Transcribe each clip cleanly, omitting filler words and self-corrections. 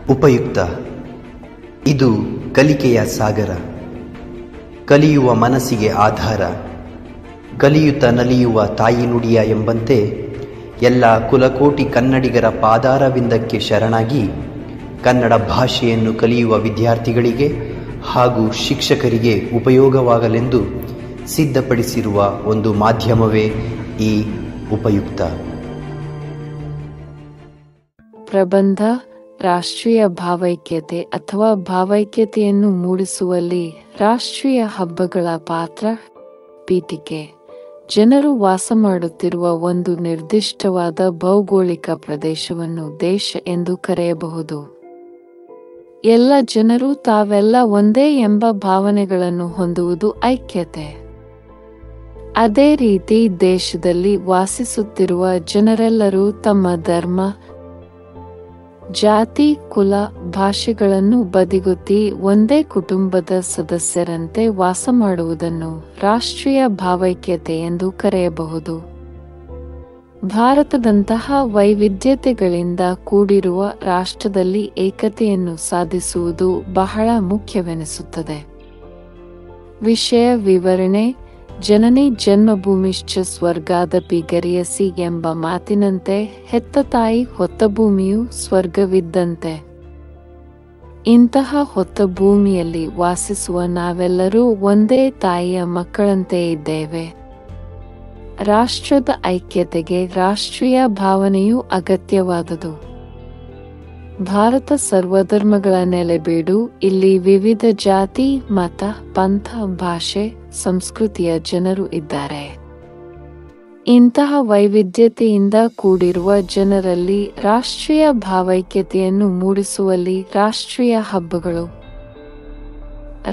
ಉಪಯುಕ್ತ. ಇದು ಕಲಿಕೆಯ ಸಾಗರ, ಕಲಿಯುವ ಮನಸ್ಸಿಗೆ ಆಧಾರ, ಕಲಿಯುತ್ತ ನಲಿಯುವ ತಾಯಿ ನುಡಿಯ ಎಂಬಂತೆ ಎಲ್ಲ ಕುಲಕೋಟಿ ಕನ್ನಡಿಗರ ಪಾದಾರವಿಂದಕ್ಕೆ ಶರಣಾಗಿ ಕನ್ನಡ ಭಾಷೆಯನ್ನು ಕಲಿಯುವ ವಿದ್ಯಾರ್ಥಿಗಳಿಗೆ ಹಾಗೂ ಶಿಕ್ಷಕರಿಗೆ ಉಪಯೋಗವಾಗಲೆಂದು ಸಿದ್ಧಪಡಿಸಿರುವ ಒಂದು ಮಾಧ್ಯಮವೇ ಈ ಉಪಯುಕ್ತ. ಪ್ರಬಂಧ ರಾಷ್ಟ್ರೀಯ ಭಾವೈಕ್ಯತೆ ಅಥವಾ ಭಾವೈಕ್ಯತೆಯನ್ನು ಮೂಡಿಸುವಲ್ಲಿ ರಾಷ್ಟ್ರೀಯ ಹಬ್ಬಗಳ ಪಾತ್ರ. ಪೀಠಿಕೆ: ಜನರು ವಾಸ ಮಾಡುತ್ತಿರುವ ಒಂದು ನಿರ್ದಿಷ್ಟವಾದ ಭೌಗೋಳಿಕ ಪ್ರದೇಶವನ್ನು ದೇಶ ಎಂದು ಕರೆಯಬಹುದು. ಎಲ್ಲ ಜನರು ತಾವೆಲ್ಲ ಒಂದೇ ಎಂಬ ಭಾವನೆಗಳನ್ನು ಹೊಂದುವುದು ಐಕ್ಯತೆ. ಅದೇ ರೀತಿ ದೇಶದಲ್ಲಿ ವಾಸಿಸುತ್ತಿರುವ ಜನರೆಲ್ಲರೂ ತಮ್ಮ ಧರ್ಮ, ಜಾತಿ, ಕುಲ, ಭಾಷೆಗಳನ್ನು ಬದಿಗೊತ್ತಿ ಒಂದೇ ಕುಟುಂಬದ ಸದಸ್ಯರಂತೆ ವಾಸ ಮಾಡುವುದನ್ನು ರಾಷ್ಟ್ರೀಯ ಭಾವೈಕ್ಯತೆ ಎಂದು ಕರೆಯಬಹುದು. ಭಾರತದಂತಹ ವೈವಿಧ್ಯತೆಗಳಿಂದ ಕೂಡಿರುವ ರಾಷ್ಟ್ರದಲ್ಲಿ ಏಕತೆಯನ್ನು ಸಾಧಿಸುವುದು ಬಹಳ ಮುಖ್ಯವೆನಿಸುತ್ತದೆ. ವಿಷಯ ವಿವರಣೆ: ಜನನಿ ಜನ್ಮಭೂಮಿಶ್ಚ ಸ್ವರ್ಗಾದಪಿ ಗರೀಯಸಿ ಎಂಬ ಮಾತಿನಂತೆ ಹೆತ್ತ ತಾಯಿ ಹೊತ್ತ ಭೂಮಿಯು ಸ್ವರ್ಗವಿದ್ದಂತೆ. ಇಂತಹ ಹೊತ್ತ ಭೂಮಿಯಲ್ಲಿ ವಾಸಿಸುವ ನಾವೆಲ್ಲರೂ ಒಂದೇ ತಾಯಿಯ ಮಕ್ಕಳಂತೆ ಇದ್ದೇವೆ. ರಾಷ್ಟ್ರದ ಐಕ್ಯತೆಗೆ ರಾಷ್ಟ್ರೀಯ ಭಾವನೆಯು ಅಗತ್ಯವಾದುದು. ಭಾರತ ಸರ್ವಧರ್ಮಗಳ ನೆಲೆಬೀಡು. ಇಲ್ಲಿ ವಿವಿಧ ಜಾತಿ, ಮತ, ಪಂಥ, ಭಾಷೆ, ಸಂಸ್ಕೃತಿಯ ಜನರು ಇದ್ದಾರೆ. ಇಂತಹ ವೈವಿಧ್ಯತೆಯಿಂದ ಕೂಡಿರುವ ಜನರಲ್ಲಿ ರಾಷ್ಟ್ರೀಯ ಭಾವೈಕ್ಯತೆಯನ್ನು ಮೂಡಿಸುವಲ್ಲಿ ರಾಷ್ಟ್ರೀಯ ಹಬ್ಬಗಳು,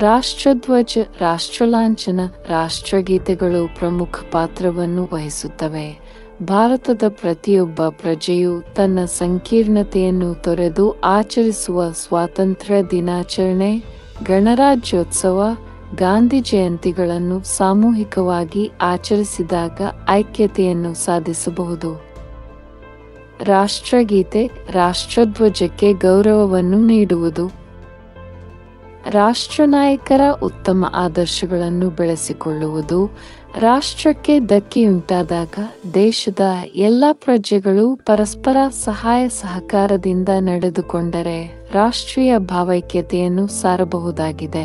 ರಾಷ್ಟ್ರಧ್ವಜ, ರಾಷ್ಟ್ರಲಾಂಛನ, ರಾಷ್ಟ್ರಗೀತೆಗಳು ಪ್ರಮುಖ ಪಾತ್ರವನ್ನು ವಹಿಸುತ್ತವೆ. ಭಾರತದ ಪ್ರತಿಯೊಬ್ಬ ಪ್ರಜೆಯು ತನ್ನ ಸಂಕೀರ್ಣತೆಯನ್ನು ತೊರೆದು ಆಚರಿಸುವ ಸ್ವಾತಂತ್ರ್ಯ ದಿನಾಚರಣೆ, ಗಣರಾಜ್ಯೋತ್ಸವ, ಗಾಂಧಿ ಜಯಂತಿಗಳನ್ನು ಸಾಮೂಹಿಕವಾಗಿ ಆಚರಿಸಿದಾಗ ಐಕ್ಯತೆಯನ್ನು ಸಾಧಿಸಬಹುದು. ರಾಷ್ಟ್ರಗೀತೆ: ರಾಷ್ಟ್ರಧ್ವಜಕ್ಕೆ ಗೌರವವನ್ನು ನೀಡುವುದು. ರಾಷ್ಟ್ರನಾಯಕರ ಉತ್ತಮ ಆದರ್ಶಗಳನ್ನು ಬೆಳೆಸಿಕೊಳ್ಳುವುದು. ರಾಷ್ಟ್ರಕ್ಕೆ ಧಕ್ಕೆಯುಂಟಾದಾಗ ದೇಶದ ಎಲ್ಲ ಪ್ರಜೆಗಳು ಪರಸ್ಪರ ಸಹಾಯ ಸಹಕಾರದಿಂದ ನಡೆದುಕೊಂಡರೆ ರಾಷ್ಟ್ರೀಯ ಭಾವೈಕ್ಯತೆಯನ್ನು ಸಾರಬಹುದಾಗಿದೆ.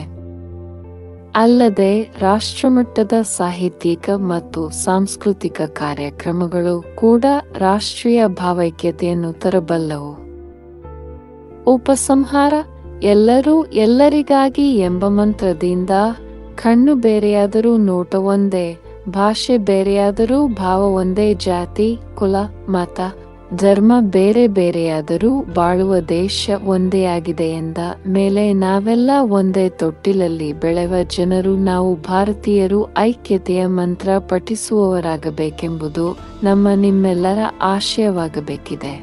ಅಲ್ಲದೆ ರಾಷ್ಟ್ರಮಟ್ಟದ ಸಾಹಿತ್ಯಿಕ ಮತ್ತು ಸಾಂಸ್ಕೃತಿಕ ಕಾರ್ಯಕ್ರಮಗಳು ಕೂಡ ರಾಷ್ಟ್ರೀಯ ಭಾವೈಕ್ಯತೆಯನ್ನು ತರಬಲ್ಲವು. ಉಪಸಂಹಾರ: ಎಲ್ಲರೂ ಎಲ್ಲರಿಗಾಗಿ ಎಂಬ ಮಂತ್ರದಿಂದ ಕಣ್ಣು ಬೇರೆಯಾದರೂ ನೋಟ ಒಂದೇ, ಭಾಷೆ ಬೇರೆಯಾದರೂ ಭಾವ ಒಂದೇ, ಜಾತಿ, ಕುಲ, ಮತ, ಧರ್ಮ ಬೇರೆ ಬೇರೆಯಾದರೂ ಬಾಳುವ ದೇಶ ಒಂದೇ ಆಗಿದೆ ಎಂದ ಮೇಲೆ ನಾವೆಲ್ಲ ಒಂದೇ ತೊಟ್ಟಿಲಲ್ಲಿ ಬೆಳೆವ ಜನರು ನಾವು ಭಾರತೀಯರು ಐಕ್ಯತೆಯ ಮಂತ್ರ ಪಠಿಸುವವರಾಗಬೇಕೆಂಬುದು ನಮ್ಮ ನಿಮ್ಮೆಲ್ಲರ ಆಶಯವಾಗಬೇಕಿದೆ.